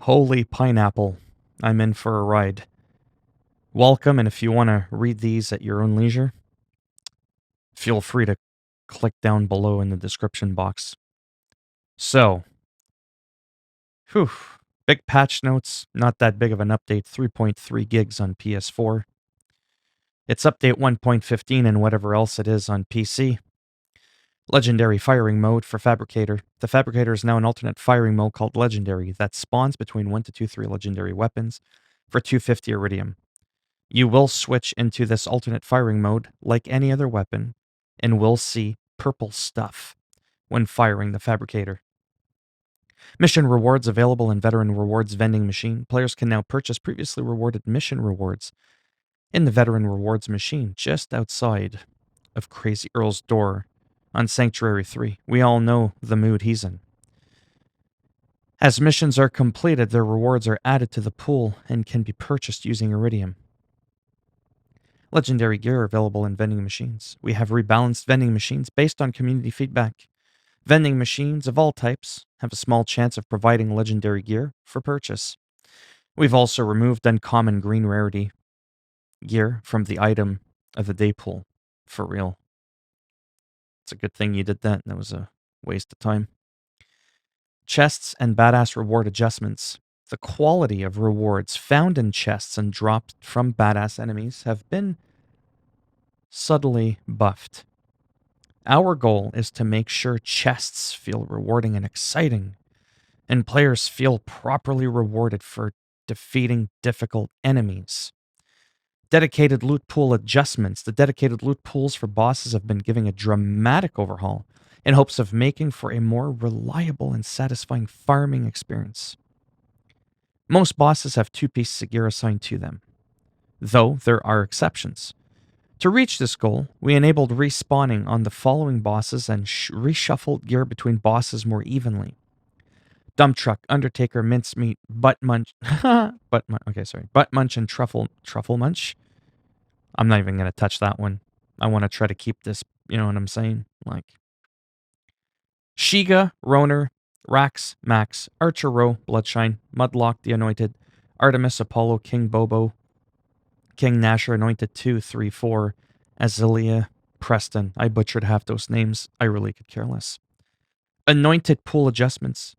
Holy pineapple. I'm in for a ride. Welcome, and if you want to read these at your own leisure, feel free to click down below in the description box. So, whew, big patch notes, not that big of an update, 3.3 gigs on PS4. It's update 1.15 and whatever else it is on PC. Legendary firing mode for Fabricator. The Fabricator is now an alternate firing mode called Legendary that spawns between 1 to 3 legendary weapons for 250 Iridium. You will switch into this alternate firing mode like any other weapon and will see purple stuff when firing the Fabricator. Mission rewards available in Veteran Rewards vending machine. Players can now purchase previously rewarded mission rewards in the Veteran Rewards machine just outside of Crazy Earl's door on Sanctuary 3. We all know the mood he's in. As missions are completed, their rewards are added to the pool and can be purchased using Iridium. Legendary gear available in vending machines. We have rebalanced vending machines based on community feedback. Vending machines of all types have a small chance of providing legendary gear for purchase. We've also removed uncommon green rarity gear from the item of the day pool. For real. It's a good thing you did that. That was a waste of time. Chests and badass reward adjustments. The quality of rewards found in chests and dropped from badass enemies have been subtly buffed. Our goal is to make sure chests feel rewarding and exciting, and players feel properly rewarded for defeating difficult enemies. Dedicated loot pool adjustments. The dedicated loot pools for bosses have been giving a dramatic overhaul in hopes of making for a more reliable and satisfying farming experience. Most bosses have 2 pieces of gear assigned to them, though there are exceptions. To reach this goal, we enabled respawning on the following bosses and reshuffled gear between bosses more evenly. Dump Truck, Undertaker, Mincemeat, Butt Munch, Butt Munch and Truffle Munch. I'm not even going to touch that one. I want to try to keep this, you know what I'm saying? Like Shiga, Roner, Rax, Max, Archer Row, Bloodshine, Mudlock, the Anointed, Artemis, Apollo, King Bobo, King Nasher, Anointed 2, 3, 4, Azilia, Preston. I butchered half those names. I really could care less. Anointed pool adjustments.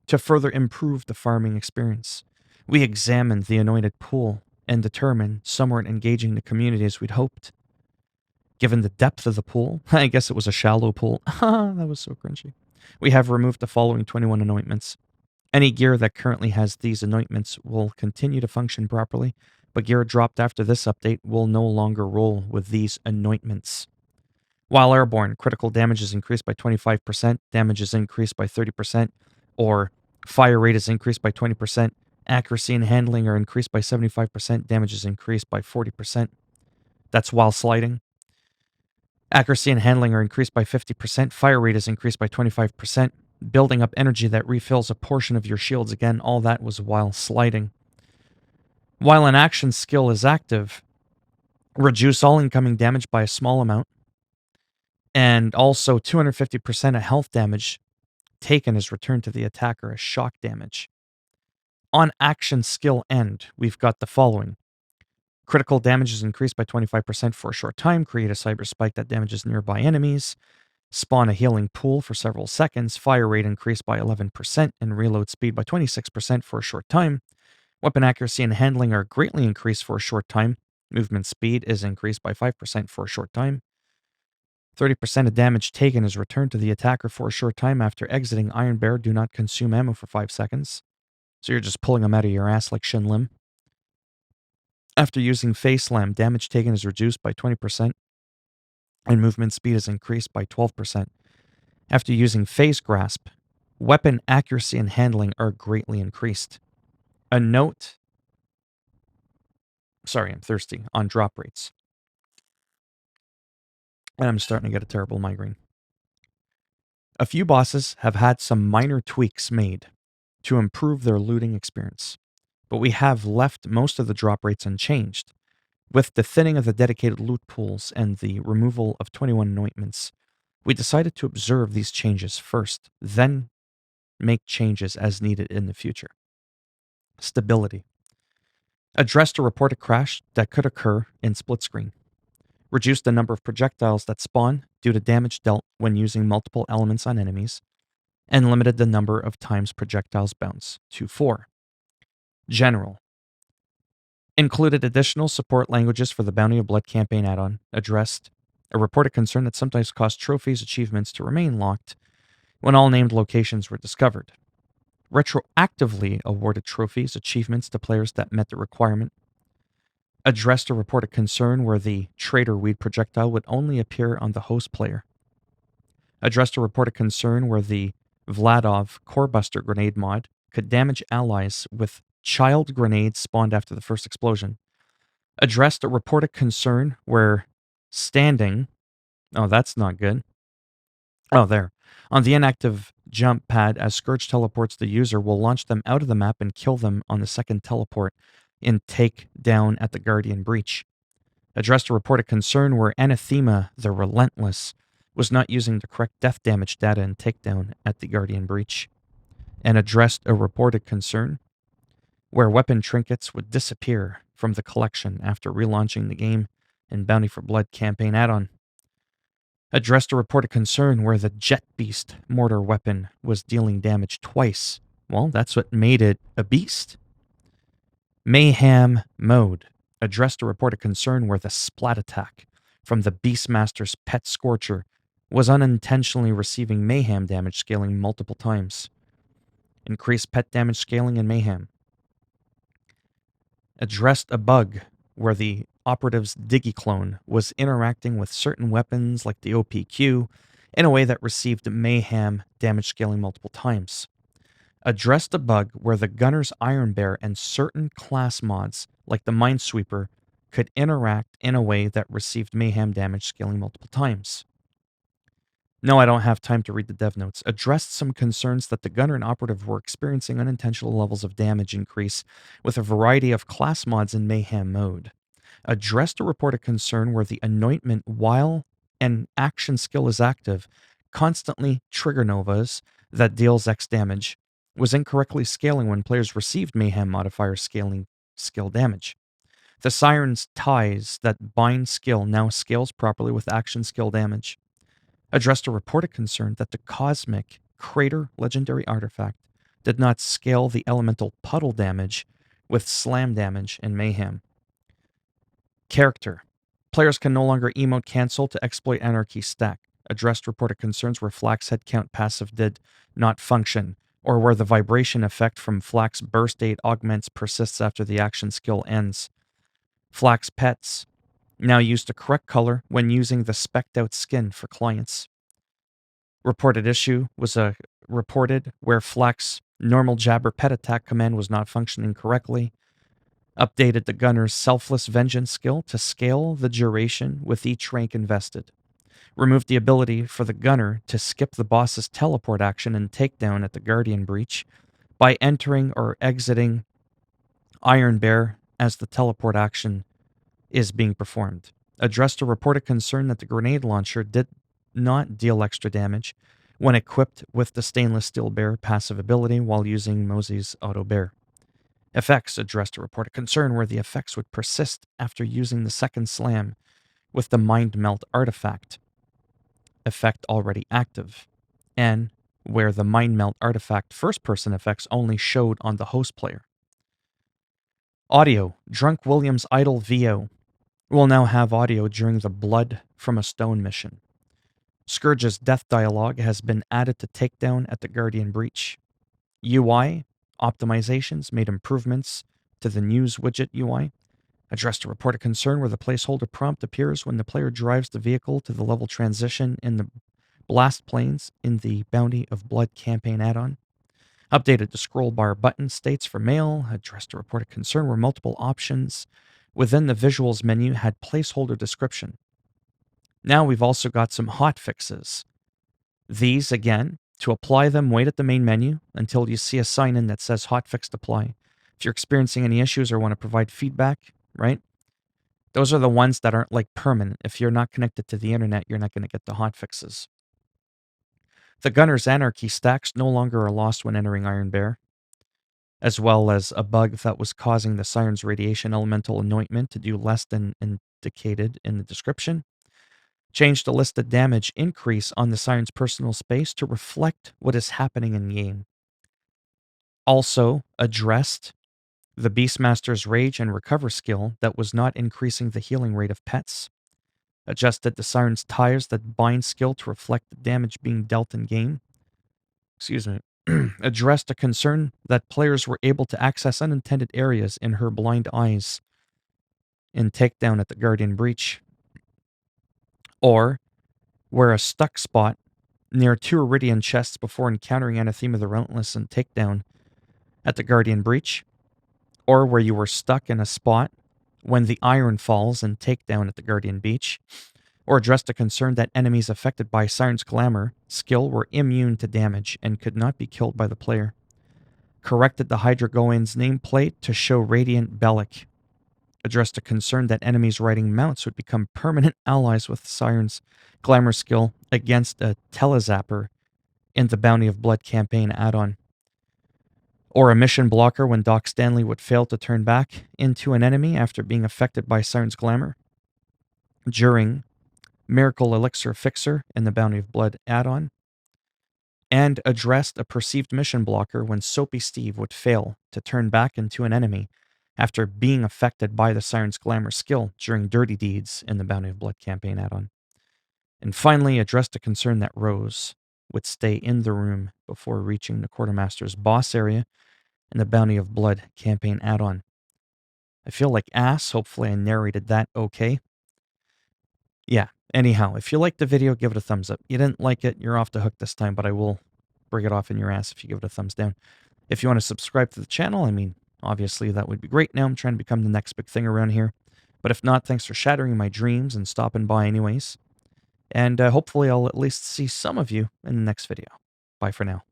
To further improve the farming experience, we examined the anointed pool and determined some weren't engaging the community as we'd hoped. Given the depth of the pool, I guess it was a shallow pool. That was so cringy. We have removed the following 21 anointments. Any gear that currently has these anointments will continue to function properly, but gear dropped after this update will no longer roll with these anointments. While airborne, critical damage is increased by 25%, damage is increased by 30%, or fire rate is increased by 20%, accuracy and handling are increased by 75%, damage is increased by 40%. That's while sliding. Accuracy and handling are increased by 50%, fire rate is increased by 25%, building up energy that refills a portion of your shields. Again, all that was while sliding. While an action skill is active, reduce all incoming damage by a small amount, and also 250% of health damage taken is returned to the attacker as shock damage. On action skill end, we've got the following. Critical damage is increased by 25% for a short time. Create a cyber spike that damages nearby enemies. Spawn a healing pool for several seconds. Fire rate increased by 11% and reload speed by 26% for a short time. Weapon accuracy and handling are greatly increased for a short time. Movement speed is increased by 5% for a short time. 30% of damage taken is returned to the attacker for a short time after exiting Iron Bear. Do not consume ammo for 5 seconds. So you're just pulling them out of your ass like Shin Lim. After using Face Slam, damage taken is reduced by 20% and movement speed is increased by 12%. After using Phase Grasp, weapon accuracy and handling are greatly increased. A note... Sorry, I'm thirsty. On drop rates. And I'm starting to get a terrible migraine. A few bosses have had some minor tweaks made to improve their looting experience, but we have left most of the drop rates unchanged. With the thinning of the dedicated loot pools and the removal of 21 anointments, we decided to observe these changes first, then make changes as needed in the future. Stability. Addressed a reported crash that could occur in split screen. Reduced the number of projectiles that spawn due to damage dealt when using multiple elements on enemies, and limited the number of times projectiles bounce to 4. General. Included additional support languages for the Bounty of Blood campaign add-on. Addressed a reported concern that sometimes caused trophies achievements to remain locked when all named locations were discovered. Retroactively awarded trophies achievements to players that met the requirement. Addressed a reported concern where the traitor weed projectile would only appear on the host player. Addressed a reported concern where the Vladov Corebuster grenade mod could damage allies with child grenades spawned after the first explosion. Addressed a reported concern where standing, oh, that's not good. Oh, there. On the inactive jump pad, as Scourge teleports the user, will launch them out of the map and kill them on the second teleport in take down at the Guardian Breach. Addressed a reported concern where Anathema the Relentless was not using the correct death damage data in takedown at the Guardian Breach. And addressed a reported concern where weapon trinkets would disappear from the collection after relaunching the game in Bounty for Blood campaign add-on. Addressed a reported concern where the Jet Beast mortar weapon was dealing damage twice. Well, that's what made it a beast. Mayhem mode. Addressed a reported concern where the splat attack from the Beastmaster's pet Scorcher was unintentionally receiving mayhem damage scaling multiple times. Increased pet damage scaling in mayhem. Addressed a bug where the operative's Digiclone was interacting with certain weapons like the OPQ in a way that received mayhem damage scaling multiple times. Addressed a bug where the gunner's Iron Bear and certain class mods like the Minesweeper could interact in a way that received mayhem damage scaling multiple times. No, I don't have time to read the dev notes. Addressed some concerns that the gunner and operative were experiencing unintentional levels of damage increase with a variety of class mods in mayhem mode. Addressed a reported concern where the anointment, while an action skill is active, constantly trigger novas that deals X damage, was incorrectly scaling when players received mayhem modifier scaling skill damage. The Siren's ties that bind skill now scales properly with action skill damage. Addressed a reported concern that the Cosmic Crater legendary artifact did not scale the elemental puddle damage with slam damage and mayhem. Character. Players can no longer emote cancel to exploit anarchy stack. Addressed reported concerns where Flax head count passive did not function, or where the vibration effect from Flax burst date augments persists after the action skill ends. Flax pets. Now used the correct color when using the specced out skin for clients. Reported issue was reported where Flax normal jabber pet attack command was not functioning correctly. Updated the gunner's selfless vengeance skill to scale the duration with each rank invested. Removed the ability for the gunner to skip the boss's teleport action and takedown at the Guardian Breach by entering or exiting Iron Bear as the teleport action is being performed. Addressed a reported concern that the grenade launcher did not deal extra damage when equipped with the stainless steel bear passive ability while using Mosey's auto bear. Effects addressed a reported concern where the effects would persist after using the second slam with the Mind Melt artifact effect already active, and where the Mind Melt artifact first person effects only showed on the host player. Audio. Drunk Williams' Idle VO will now have audio during the Blood from a Stone mission. Scourge's death dialogue has been added to takedown at the Guardian Breach. UI optimizations made improvements to the news widget UI. Addressed a reported concern where the placeholder prompt appears when the player drives the vehicle to the level transition in the blast planes in the Bounty of Blood campaign add-on. Updated the scroll bar button states for mail. Addressed a reported concern where multiple options within the visuals menu had placeholder description. Now we've also got some hotfixes. These, again, to apply them, wait at the main menu until you see a sign-in that says hotfix apply. If you're experiencing any issues or want to provide feedback, right? Those are the ones that aren't like permanent. If you're not connected to the internet, you're not going to get the hotfixes. The Gunner's Anarchy stacks no longer are lost when entering Iron Bear. as well as a bug that was causing the Siren's radiation elemental anointment to do less than indicated in the description. Changed the listed damage increase on the Siren's personal space to reflect what is happening in game. Also addressed the Beastmaster's Rage and Recover skill that was not increasing the healing rate of pets. Adjusted the Siren's Tires that bind skill to reflect the damage being dealt in game. Excuse me. Addressed a concern that players were able to access unintended areas in her blind eyes in Takedown at the Guardian Breach, or where a stuck spot near 2 Iridian chests before encountering Anathema the Relentless and Takedown at the Guardian Breach, or where you were stuck in a spot when the Iron falls and Takedown at the Guardian Beach, or addressed a concern that enemies affected by Siren's Glamour skill were immune to damage and could not be killed by the player. Corrected the Hydra Goen's nameplate to show Radiant Bellic. Addressed a concern that enemies riding mounts would become permanent allies with Siren's Glamour skill against a Telezapper in the Bounty of Blood campaign add-on. Or a mission blocker when Doc Stanley would fail to turn back into an enemy after being affected by Siren's Glamour. During Miracle Elixir Fixer in the Bounty of Blood add-on. And addressed a perceived mission blocker when Soapy Steve would fail to turn back into an enemy after being affected by the Siren's Glamour skill during Dirty Deeds in the Bounty of Blood campaign add-on. And finally addressed a concern that Rose would stay in the room before reaching the Quartermaster's boss area in the Bounty of Blood campaign add-on. I feel like ass. Hopefully I narrated that okay. Yeah, anyhow, if you liked the video, give it a thumbs up. You didn't like it, you're off the hook this time, but I will bring it off in your ass if you give it a thumbs down. If you want to subscribe to the channel, I mean, obviously that would be great. Now I'm trying to become the next big thing around here. But if not, thanks for shattering my dreams and stopping by anyways. And hopefully I'll at least see some of you in the next video. Bye for now.